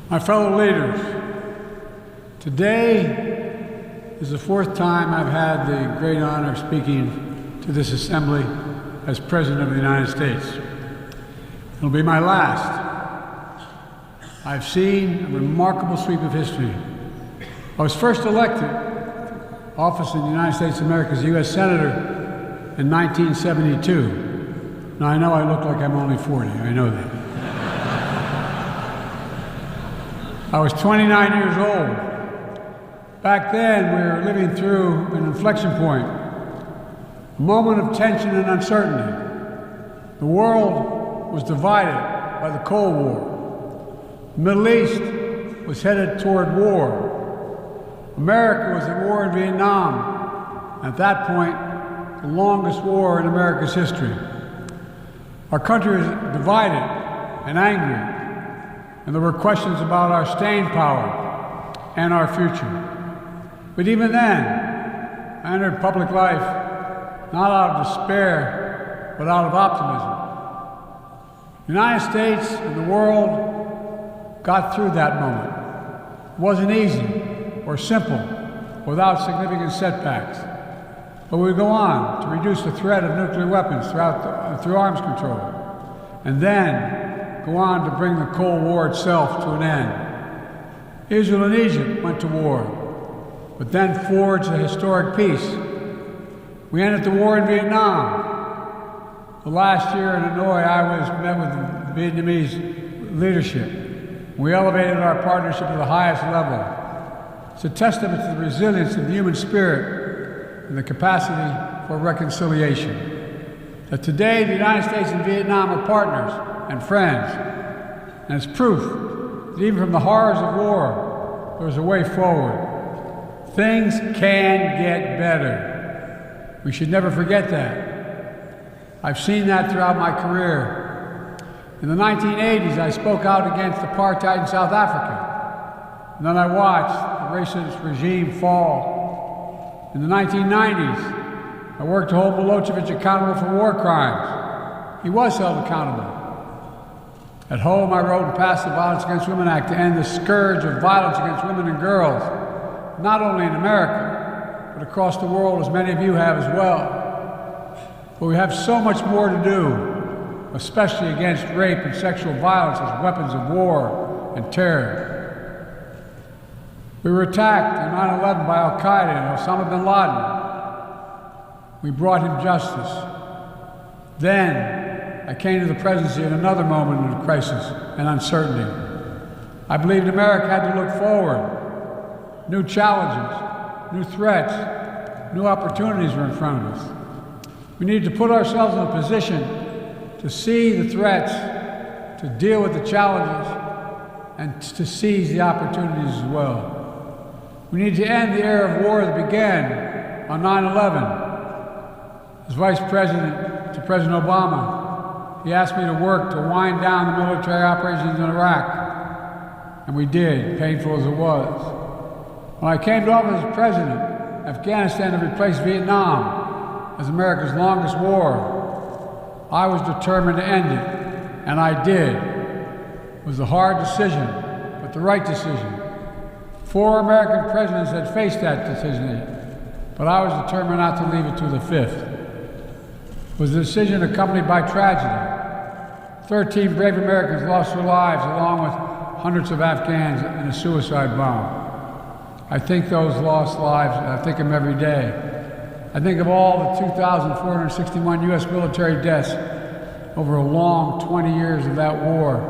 My fellow leaders, today is the fourth time I've had the great honor of speaking to this assembly as President of the United States. It'll be my last. I've seen a remarkable sweep of history. I was first elected to office in the United States of America as a U.S. Senator in 1972. Now, I know I look like I'm only 40, I know that. I was 29 years old. Back then, we were living through an inflection point, a moment of tension and uncertainty. The world was divided by the Cold War. The Middle East was headed toward war. America was at war in Vietnam. At that point, the longest war in America's history. Our country was divided and angry. And there were questions about our staying power and our future. But even then, I entered public life not out of despair, but out of optimism. The United States and the world got through that moment. It wasn't easy or simple without significant setbacks. But we would go on to reduce the threat of nuclear weapons through arms control. And then go on to bring the Cold War itself to an end. Israel and Egypt went to war, but then forged a historic peace. We ended the war in Vietnam. The last year in Hanoi, I met with the Vietnamese leadership. We elevated our partnership to the highest level. It's a testament to the resilience of the human spirit and the capacity for reconciliation. That today, the United States and Vietnam are partners and friends. And it's proof that even from the horrors of war, there's a way forward. Things can get better. We should never forget that. I've seen that throughout my career. In the 1980s, I spoke out against apartheid in South Africa. And then I watched the racist regime fall. In the 1990s, I worked to hold Milosevic accountable for war crimes. He was held accountable. At home, I wrote and passed the Violence Against Women Act to end the scourge of violence against women and girls, not only in America, but across the world, as many of you have as well. But we have so much more to do, especially against rape and sexual violence as weapons of war and terror. We were attacked on 9/11 by Al-Qaeda and Osama bin Laden. We brought him justice. Then, I came to the presidency at another moment of crisis and uncertainty. I believed America had to look forward. New challenges, new threats, new opportunities were in front of us. We needed to put ourselves in a position to see the threats, to deal with the challenges, and to seize the opportunities as well. We need to end the era of war that began on 9/11. As Vice President to President Obama, he asked me to work to wind down the military operations in Iraq, and we did, painful as it was. When I came to office as president, Afghanistan had replaced Vietnam as America's longest war. I was determined to end it, and I did. It was a hard decision, but the right decision. 4 American presidents had faced that decision, but I was determined not to leave it to the 5th. It was a decision accompanied by tragedy. 13 brave Americans lost their lives, along with hundreds of Afghans in a suicide bomb. I think those lost lives, and I think of them every day. I think of all the 2,461 U.S. military deaths over a long 20 years of that war.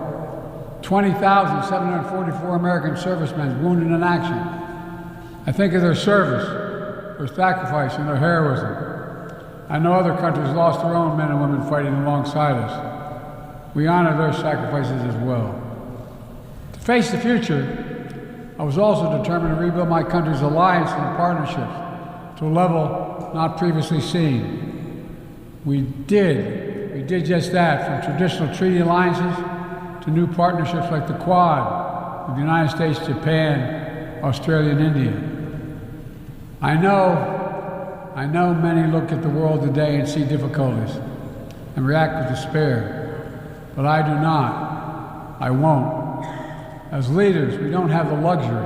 20,744 American servicemen wounded in action. I think of their service, their sacrifice, and their heroism. I know other countries lost their own men and women fighting alongside us. We honor their sacrifices as well. To face the future, I was also determined to rebuild my country's alliances and partnerships to a level not previously seen. We did just that, from traditional treaty alliances to new partnerships like the Quad with the United States, Japan, Australia, and India. I know many look at the world today and see difficulties and react with despair, but I do not. I won't. As leaders, we don't have the luxury.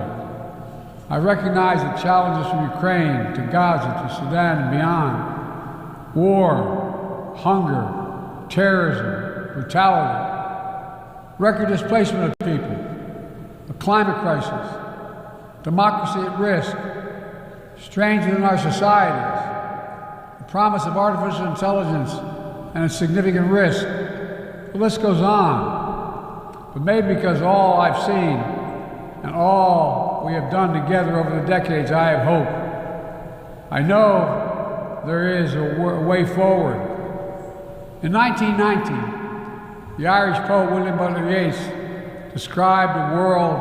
I recognize the challenges from Ukraine to Gaza to Sudan and beyond. War, hunger, terrorism, brutality, record displacement of people, a climate crisis, democracy at risk, strains within our societies, the promise of artificial intelligence and its significant risk. The list goes on. But maybe because all I've seen and all we have done together over the decades, I have hope. I know there is a way forward. In 1919, the Irish poet William Butler Yeats described a world,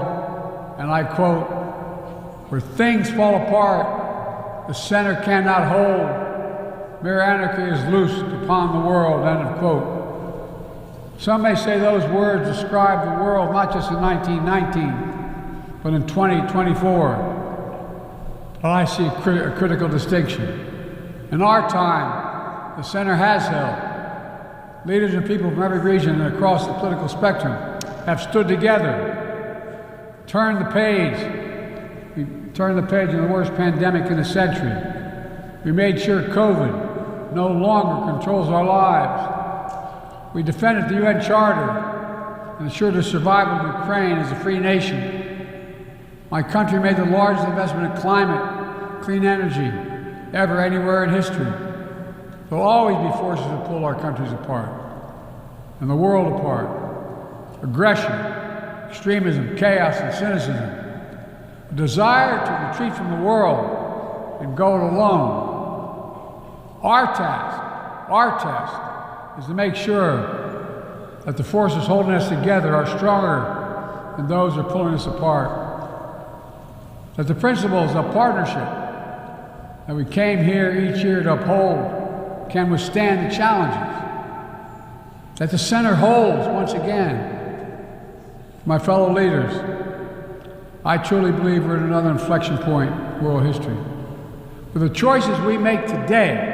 and I quote, "where things fall apart, the center cannot hold, mere anarchy is loosed upon the world," end of quote. Some may say those words describe the world not just in 1919, but in 2024. But I see a critical distinction. In our time, the center has held. Leaders and people from every region and across the political spectrum have stood together, turned the page. We turned the page on the worst pandemic in a century. We made sure COVID no longer controls our lives. We defended the UN Charter and ensured the survival of Ukraine as a free nation. My country made the largest investment in climate, clean energy, ever anywhere in history. There will always be forces that pull our countries apart and the world apart. Aggression, extremism, chaos, and cynicism. A desire to retreat from the world and go it alone. Our task is to make sure that the forces holding us together are stronger than those who are pulling us apart. That the principles of partnership that we came here each year to uphold can withstand the challenges. That the center holds once again. My fellow leaders, I truly believe we're at another inflection point in world history. With the choices we make today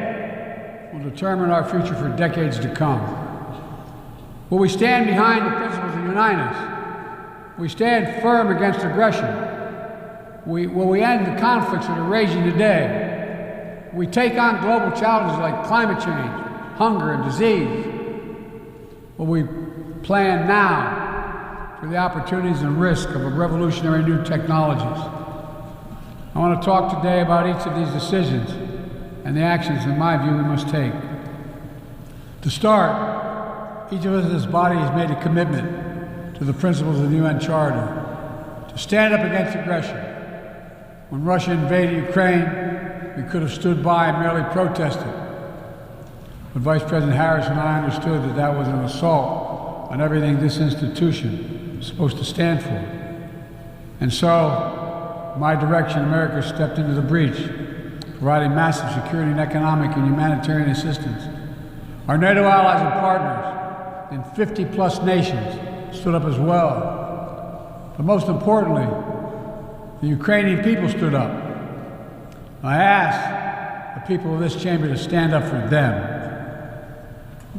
will determine our future for decades to come. Will we stand behind the principles that unite us? Will we stand firm against aggression? Will we end the conflicts that are raging today? Will we take on global challenges like climate change, hunger, and disease? Will we plan now for the opportunities and risk of a revolutionary new technologies? I want to talk today about each of these decisions and the actions, in my view, we must take. To start, each of us in this body has made a commitment to the principles of the UN Charter, to stand up against aggression. When Russia invaded Ukraine, we could have stood by and merely protested. But Vice President Harris and I understood that that was an assault on everything this institution is supposed to stand for. And so, in my direction, America stepped into the breach, providing massive security and economic and humanitarian assistance. Our NATO allies and partners in 50-plus nations stood up as well. But most importantly, the Ukrainian people stood up. I asked the people of this chamber to stand up for them.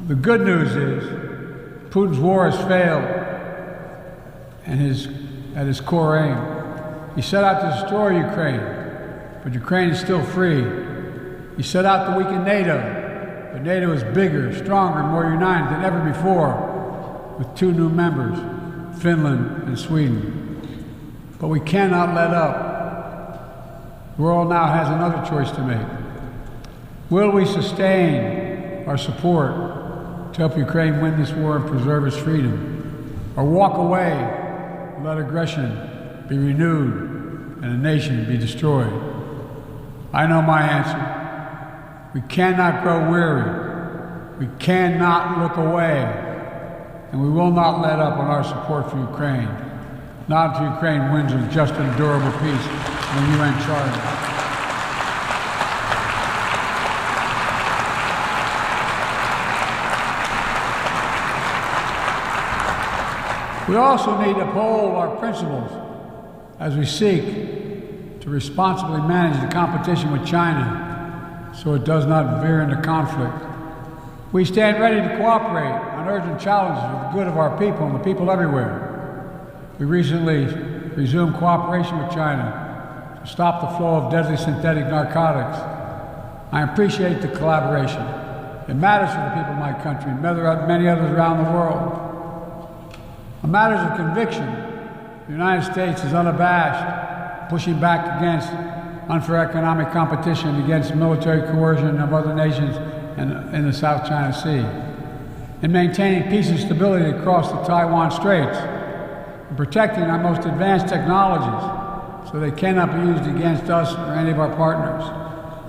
The good news is Putin's war has failed and at his core aim. He set out to destroy Ukraine, but Ukraine is still free. He set out to weaken NATO, but NATO is bigger, stronger, more united than ever before, with 2 new members, Finland and Sweden. But we cannot let up. The world now has another choice to make. Will we sustain our support to help Ukraine win this war and preserve its freedom? Or walk away and let aggression be renewed and a nation be destroyed? I know my answer. We cannot grow weary. We cannot look away. And we will not let up on our support for Ukraine. Not until Ukraine wins a just and durable peace in the UN Charter. We also need to uphold our principles as we seek to responsibly manage the competition with China so it does not veer into conflict. We stand ready to cooperate on urgent challenges for the good of our people and the people everywhere. We recently resumed cooperation with China to stop the flow of deadly synthetic narcotics. I appreciate the collaboration. It matters to the people of my country and many others around the world. On matters of conviction, the United States is unabashed, pushing back against unfair economic competition, against military coercion of other nations in the South China Sea, in maintaining peace and stability across the Taiwan Straits, in protecting our most advanced technologies so they cannot be used against us or any of our partners.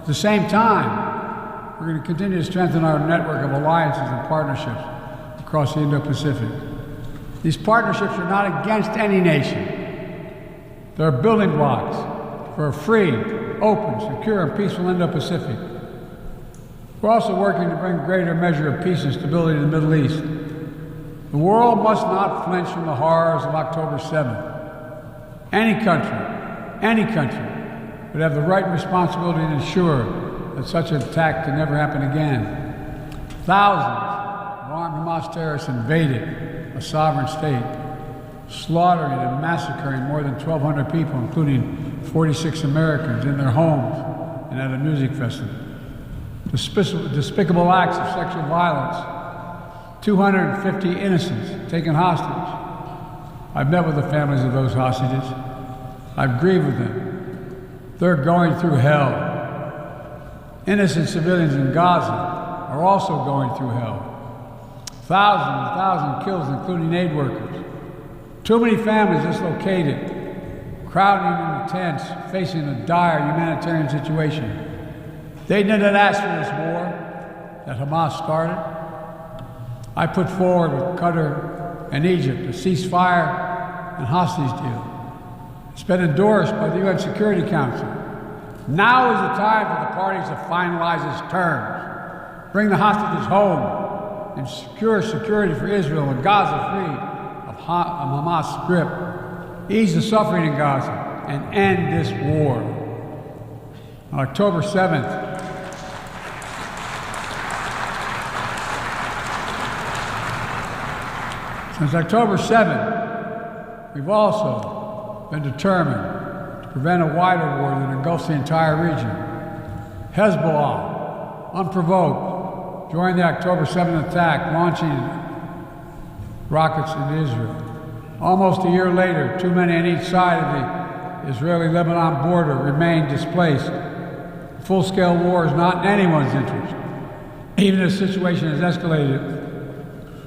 At the same time, we're going to continue to strengthen our network of alliances and partnerships across the Indo-Pacific. These partnerships are not against any nation. They're building blocks for a free, open, secure, and peaceful Indo-Pacific. We're also working to bring a greater measure of peace and stability to the Middle East. The world must not flinch from the horrors of October 7th. Any country would have the right and responsibility to ensure that such an attack can never happen again. Thousands of armed Hamas terrorists invaded a sovereign state, slaughtering and massacring more than 1,200 people, including 46 Americans, in their homes and at a music festival. Despicable acts of sexual violence, 250 innocents taken hostage. I've met with the families of those hostages. I've grieved with them. They're going through hell. Innocent civilians in Gaza are also going through hell. Thousands kills, including aid workers. Too many families dislocated, crowding in the tents, facing a dire humanitarian situation. They didn't ask for this war that Hamas started. I put forward with Qatar and Egypt a ceasefire and hostage deal. It's been endorsed by the UN Security Council. Now is the time for the parties to finalize its terms, bring the hostages home, and secure security for Israel and Gaza free of Hamas' grip, ease the suffering in Gaza, and end this war. On October 7th, since October 7th, we've also been determined to prevent a wider war that engulfs the entire region. Hezbollah, unprovoked, joined the October 7th attack, launching rockets into Israel. Almost a year later, too many on each side of the Israeli-Lebanon border remain displaced. A full-scale war is not in anyone's interest. Even if the situation has escalated,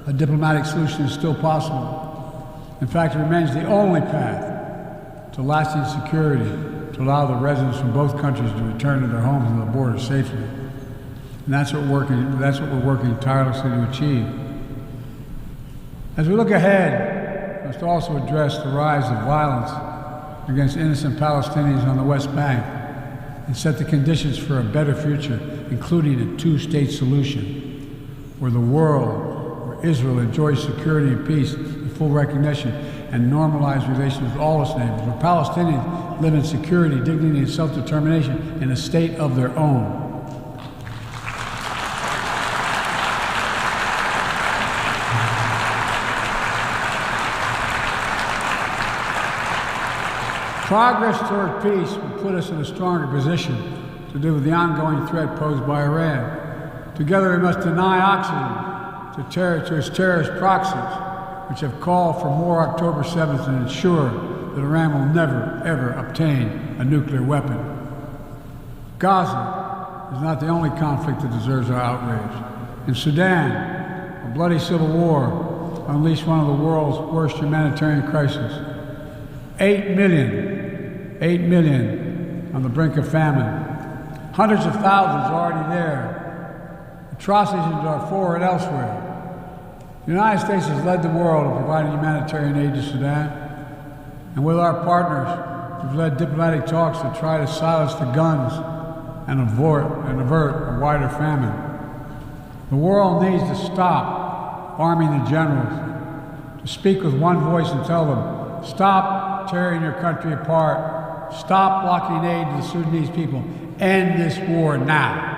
a diplomatic solution is still possible. In fact, it remains the only path to lasting security to allow the residents from both countries to return to their homes and the border safely. And that's what we're working tirelessly to achieve. As we look ahead, we must also address the rise of violence against innocent Palestinians on the West Bank and set the conditions for a better future, including a two-state solution where the world, Israel enjoys security and peace and full recognition and normalized relations with all its neighbors, where Palestinians live in security, dignity, and self-determination in a state of their own. Progress toward peace will put us in a stronger position to deal with the ongoing threat posed by Iran. Together we must deny oxygen to its terrorist proxies, which have called for more October 7th and ensure that Iran will never, ever obtain a nuclear weapon. Gaza is not the only conflict that deserves our outrage. In Sudan, a bloody civil war unleashed one of the world's worst humanitarian crises. 8 million on the brink of famine. Hundreds of thousands already there. Atrocities in Darfur and elsewhere. The United States has led the world in providing humanitarian aid to Sudan, and with our partners, we've led diplomatic talks to try to silence the guns and avert a wider famine. The world needs to stop arming the generals, to speak with one voice and tell them, stop tearing your country apart, stop blocking aid to the Sudanese people, end this war now.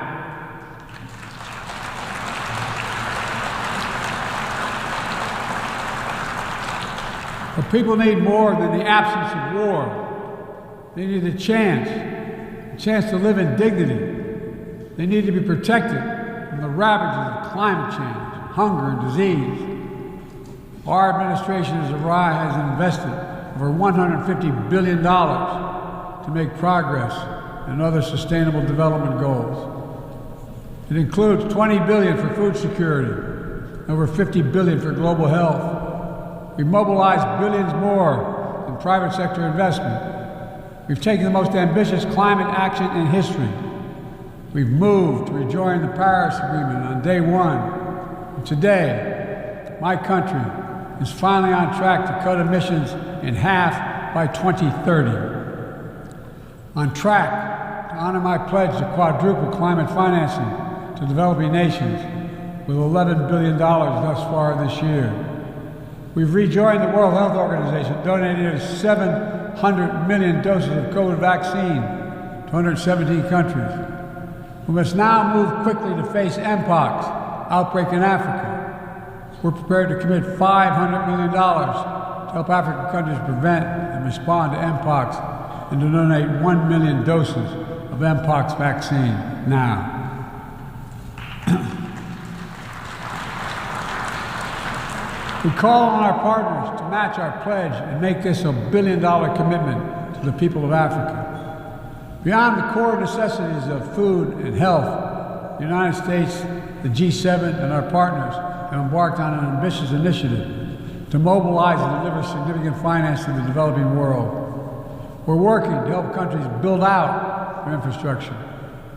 But people need more than the absence of war. They need a chance to live in dignity. They need to be protected from the ravages of climate change, hunger, and disease. Our administration has invested over $150 billion to make progress in other sustainable development goals. It includes $20 billion for food security, over $50 billion for global health. We've mobilized billions more in private sector investment. We've taken the most ambitious climate action in history. We've moved to rejoin the Paris Agreement on day one. And today, my country is finally on track to cut emissions in half by 2030. On track to honor my pledge to quadruple climate financing to developing nations with $11 billion thus far this year. We've rejoined the World Health Organization, donated 700 million doses of COVID vaccine to 117 countries. We must now move quickly to face Mpox outbreak in Africa. We're prepared to commit $500 million to help African countries prevent and respond to Mpox and to donate 1 million doses of Mpox vaccine now. We call on our partners to match our pledge and make this a billion-dollar commitment to the people of Africa. Beyond the core necessities of food and health, the United States, the G7, and our partners have embarked on an ambitious initiative to mobilize and deliver significant finance to the developing world. We're working to help countries build out their infrastructure,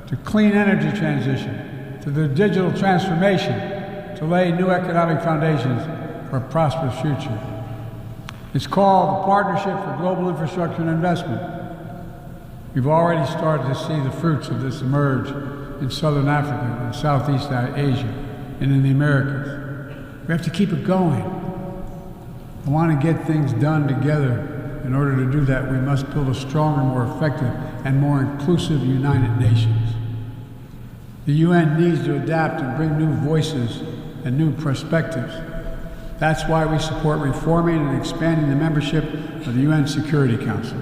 to clean energy transition, to the digital transformation, to lay new economic foundations for a prosperous future. It's called the Partnership for Global Infrastructure and Investment. We've already started to see the fruits of this emerge in Southern Africa and Southeast Asia and in the Americas. We have to keep it going. I want to get things done together. In order to do that, we must build a stronger, more effective, and more inclusive United Nations. The UN needs to adapt and bring new voices and new perspectives. That's why we support reforming and expanding the membership of the UN Security Council.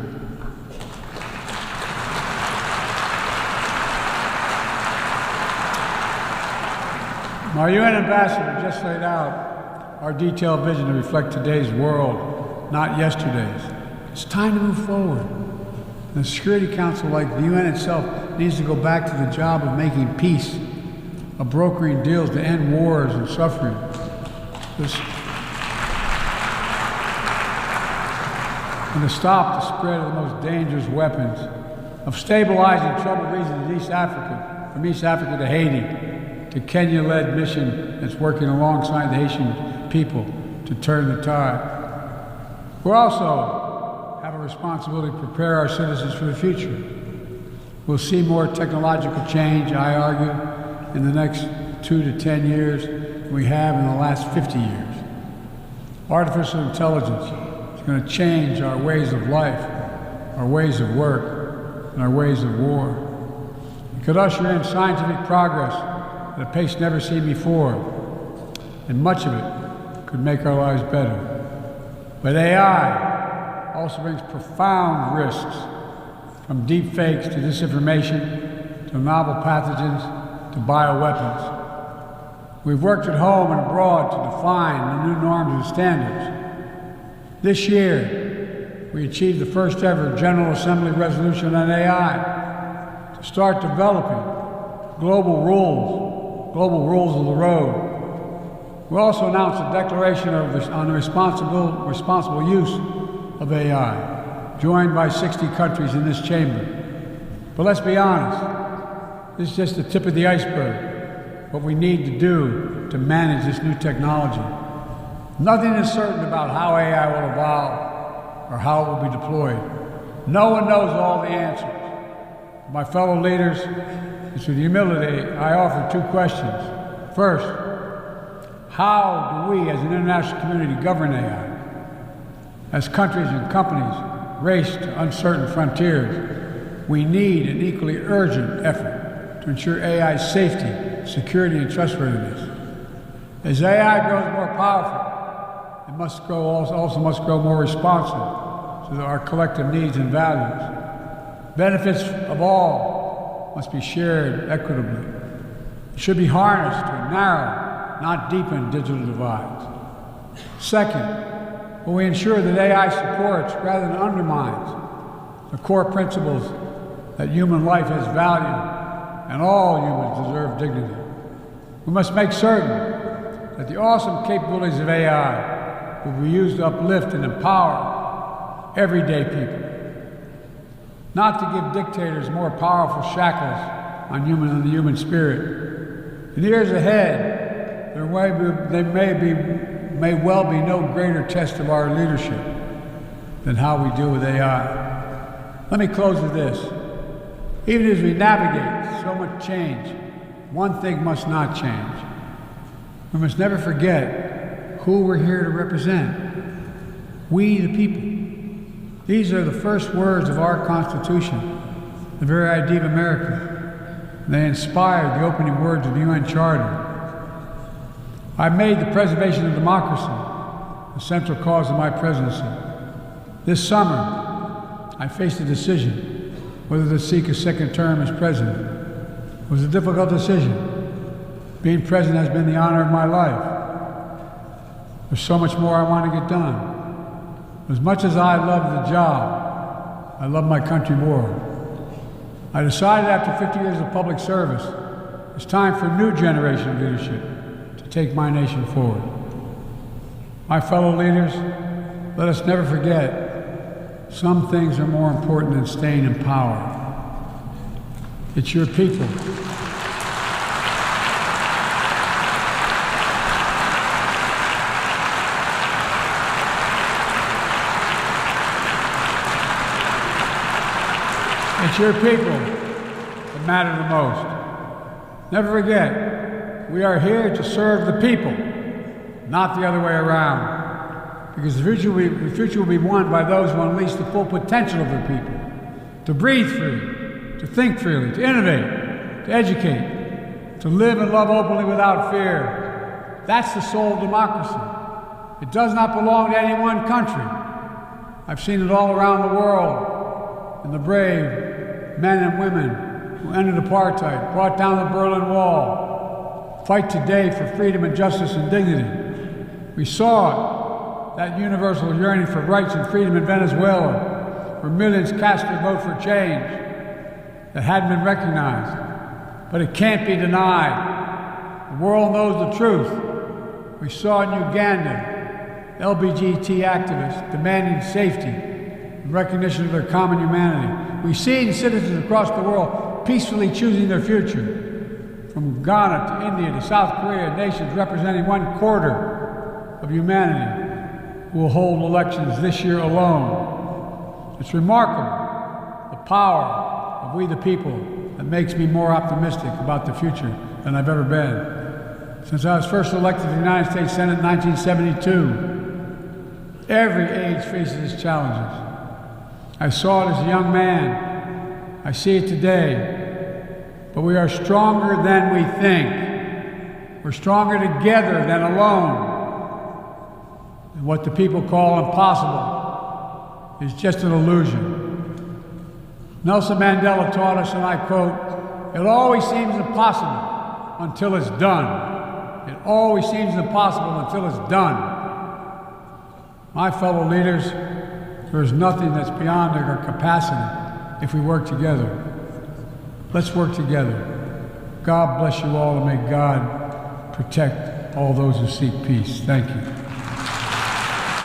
Our UN ambassador just laid out our detailed vision to reflect today's world, not yesterday's. It's time to move forward. The Security Council, like the UN itself, needs to go back to the job of making peace, of brokering deals to end wars and suffering. And to stop the spread of the most dangerous weapons, of stabilizing troubled regions in East Africa, from East Africa to Haiti, to Kenya-led mission that's working alongside the Haitian people to turn the tide. We also have a responsibility to prepare our citizens for the future. We'll see more technological change, I argue, in the next 2 to 10 years than we have in the last 50 years. Artificial intelligence is going to change our ways of life, our ways of work, and our ways of war. It could usher in scientific progress at a pace never seen before, and much of it could make our lives better. But AI also brings profound risks, from deep fakes to disinformation, to novel pathogens, to bioweapons. We've worked at home and abroad to define the new norms and standards. This year, we achieved the first ever General Assembly resolution on AI to start developing global rules of the road. We also announced a declaration on the responsible use of AI, joined by 60 countries in this chamber. But let's be honest, this is just the tip of the iceberg, what we need to do to manage this new technology. Nothing is certain about how AI will evolve or how it will be deployed. No one knows all the answers. My fellow leaders, it's with humility I offer 2 questions. First, how do we as an international community govern AI? As countries and companies race to uncertain frontiers, we need an equally urgent effort to ensure AI's safety, security, and trustworthiness. As AI grows more powerful, it also must grow more responsive to our collective needs and values. Benefits of all must be shared equitably. It should be harnessed to narrow, not deepen digital divides. Second, will we ensure that AI supports rather than undermines the core principles that human life has value and all humans deserve dignity. We must make certain that the awesome capabilities of AI will be used to uplift and empower everyday people, not to give dictators more powerful shackles on the human spirit. In the years ahead, there may well be no greater test of our leadership than how we deal with AI. Let me close with this. Even as we navigate so much change, one thing must not change. We must never forget who we're here to represent. We, the people. These are the first words of our Constitution, the very idea of America. They inspired the opening words of the UN Charter. I made the preservation of democracy the central cause of my presidency. This summer, I faced a decision whether to seek a second term as president. It was a difficult decision. Being president has been the honor of my life. There's so much more I want to get done. As much as I love the job, I love my country more. I decided after 50 years of public service, it's time for a new generation of leadership to take my nation forward. My fellow leaders, let us never forget, some things are more important than staying in power. It's your people. It's your people that matter the most. Never forget, we are here to serve the people, not the other way around. Because the future will be won by those who unleash the full potential of their people, to breathe freely, to think freely, to innovate, to educate, to live and love openly without fear. That's the soul of democracy. It does not belong to any one country. I've seen it all around the world, in the brave men and women who ended apartheid, brought down the Berlin Wall, fight today for freedom and justice and dignity. We saw it. That universal yearning for rights and freedom in Venezuela, where millions cast their vote for change that hadn't been recognized. But it can't be denied. The world knows the truth. We saw in Uganda LGBT activists demanding safety and recognition of their common humanity. We've seen citizens across the world peacefully choosing their future. From Ghana to India to South Korea, nations representing 1/4 of humanity will hold elections this year alone. It's remarkable, the power of we the people, that makes me more optimistic about the future than I've ever been. Since I was first elected to the United States Senate in 1972, every age faces its challenges. I saw it as a young man. I see it today. But we are stronger than we think. We're stronger together than alone. And what the people call impossible is just an illusion. Nelson Mandela taught us, and I quote, "It always seems impossible until it's done. It always seems impossible until it's done." My fellow leaders, there is nothing that's beyond our capacity if we work together. Let's work together. God bless you all, and may God protect all those who seek peace. Thank you.